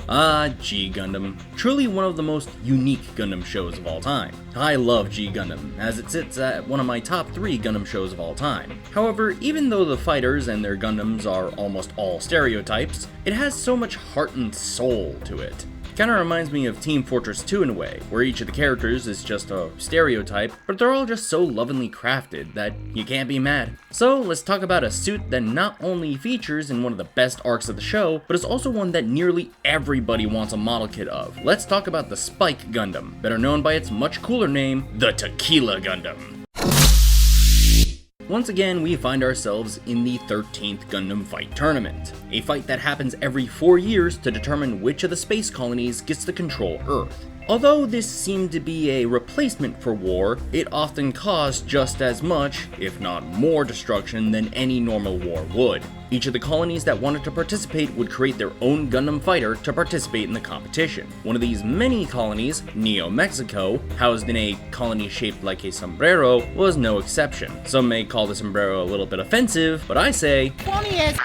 G Gundam. Truly one of the most unique Gundam shows of all time. I love G Gundam, as it sits at one of my top 3 Gundam shows of all time. However, even though the fighters and their Gundams are almost all stereotypes, it has so much heart and soul to it. Kinda reminds me of Team Fortress 2 in a way, where each of the characters is just a stereotype, but they're all just so lovingly crafted that you can't be mad. So let's talk about a suit that not only features in one of the best arcs of the show, but is also one that nearly everybody wants a model kit of. Let's talk about the Spike Gundam, better known by its much cooler name, the Tequila Gundam. Once again, we find ourselves in the 13th Gundam Fight tournament, a fight that happens every 4 years to determine which of the space colonies gets to control Earth. Although this seemed to be a replacement for war, it often caused just as much, if not more destruction than any normal war would. Each of the colonies that wanted to participate would create their own Gundam fighter to participate in the competition. One of these many colonies, Neo Mexico, housed in a colony shaped like a sombrero, was no exception. Some may call the sombrero a little bit offensive, but I say, funny as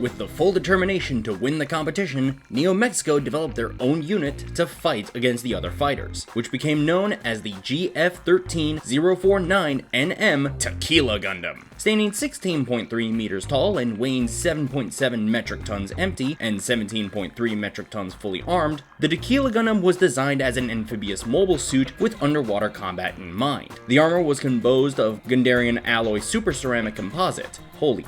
With the full determination to win the competition, Neo Mexico developed their own unit to fight against the other fighters, which became known as the GF13049NM Tequila Gundam. Standing 16.3 meters tall and weighing 7.7 metric tons empty and 17.3 metric tons fully armed, the Tequila Gundam was designed as an amphibious mobile suit with underwater combat in mind. The armor was composed of Gundarian alloy super ceramic composite, holy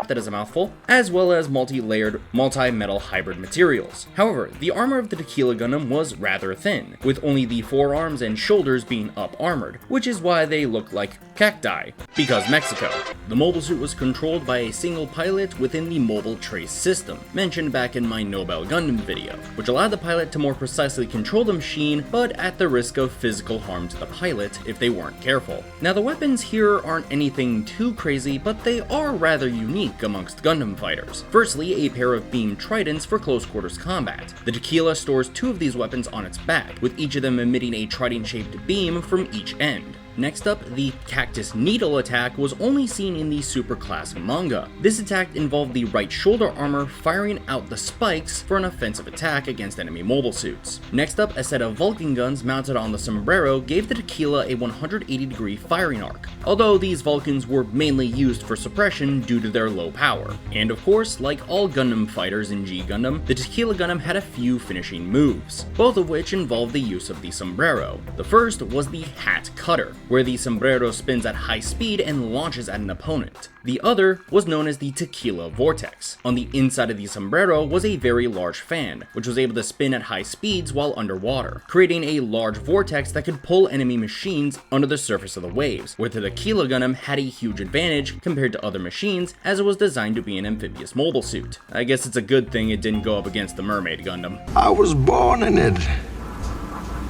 that is a mouthful, as well as multi-layered, multi-metal hybrid materials. However, the armor of the Tequila Gundam was rather thin, with only the forearms and shoulders being up-armored, which is why they look like cacti, because Mexico. The mobile suit was controlled by a single pilot within the Mobile Trace system, mentioned back in my Nobel Gundam video, which allowed the pilot to more precisely control the machine, but at the risk of physical harm to the pilot if they weren't careful. Now the weapons here aren't anything too crazy, but they are rather unique amongst Gundam fighters. Firstly, a pair of beam tridents for close quarters combat. The Tequila stores 2 of these weapons on its back, with each of them emitting a trident-shaped beam from each end. Next up, the Cactus Needle attack was only seen in the Superclass manga. This attack involved the right shoulder armor firing out the spikes for an offensive attack against enemy mobile suits. Next up, a set of Vulcan guns mounted on the sombrero gave the Tequila a 180-degree firing arc, although these Vulcans were mainly used for suppression due to their low power. And of course, like all Gundam fighters in G Gundam, the Tequila Gundam had a few finishing moves, both of which involved the use of the sombrero. The first was the Hat Cutter, where the sombrero spins at high speed and launches at an opponent. The other was known as the Tequila Vortex. On the inside of the sombrero was a very large fan, which was able to spin at high speeds while underwater, creating a large vortex that could pull enemy machines under the surface of the waves, where the Tequila Gundam had a huge advantage compared to other machines as it was designed to be an amphibious mobile suit. I guess it's a good thing it didn't go up against the Mermaid Gundam. I was born in it,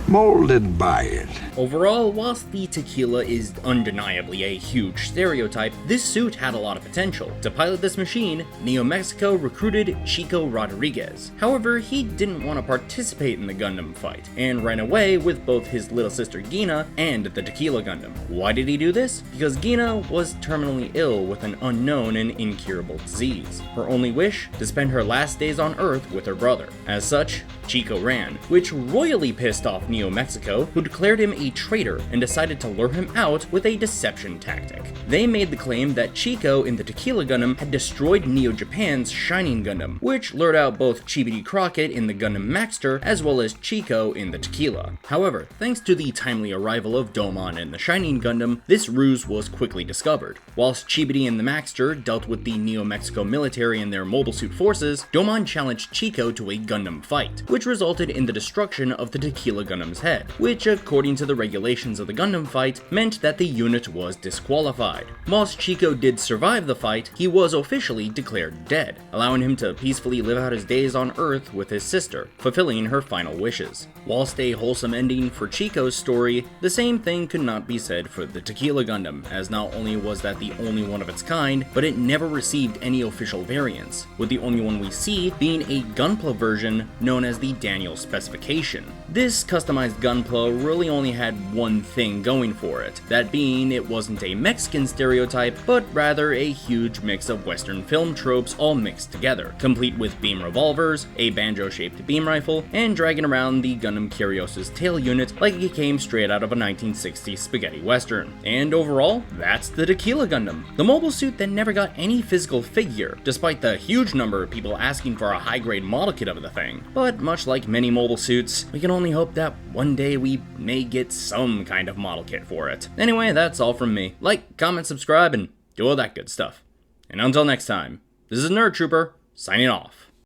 molded by it. Overall, whilst the Tequila is undeniably a huge stereotype, this suit had a lot of potential. To pilot this machine, Neo Mexico recruited Chico Rodriguez. However, he didn't want to participate in the Gundam fight, and ran away with both his little sister Gina and the Tequila Gundam. Why did he do this? Because Gina was terminally ill with an unknown and incurable disease. Her only wish? To spend her last days on Earth with her brother. As such, Chico ran, which royally pissed off Neo Mexico, who declared him a traitor and decided to lure him out with a deception tactic. They made the claim that Chico in the Tequila Gundam had destroyed Neo Japan's Shining Gundam, which lured out both Chibity Crockett in the Gundam Maxter as well as Chico in the Tequila. However, thanks to the timely arrival of Domon in the Shining Gundam, this ruse was quickly discovered. Whilst Chibity and the Maxter dealt with the Neo Mexico military and their mobile suit forces, Domon challenged Chico to a Gundam fight, which resulted in the destruction of the Tequila Gundam's head, which according to the regulations of the Gundam fight meant that the unit was disqualified. Whilst Chico did survive the fight, he was officially declared dead, allowing him to peacefully live out his days on Earth with his sister, fulfilling her final wishes. Whilst a wholesome ending for Chico's story, the same thing could not be said for the Tequila Gundam, as not only was that the only one of its kind, but it never received any official variants, with the only one we see being a Gunpla version known as the Daniel specification. This custom customized Gunpla really only had one thing going for it, that being it wasn't a Mexican stereotype, but rather a huge mix of Western film tropes all mixed together, complete with beam revolvers, a banjo-shaped beam rifle, and dragging around the Gundam Kyrios' tail unit like it came straight out of a 1960s spaghetti western. And overall, that's the Tequila Gundam, the mobile suit that never got any physical figure, despite the huge number of people asking for a high-grade model kit of the thing. But much like many mobile suits, we can only hope that one day we may get some kind of model kit for it. Anyway, that's all from me. Like, comment, subscribe, and do all that good stuff. And until next time, this is Nerd Trooper, signing off.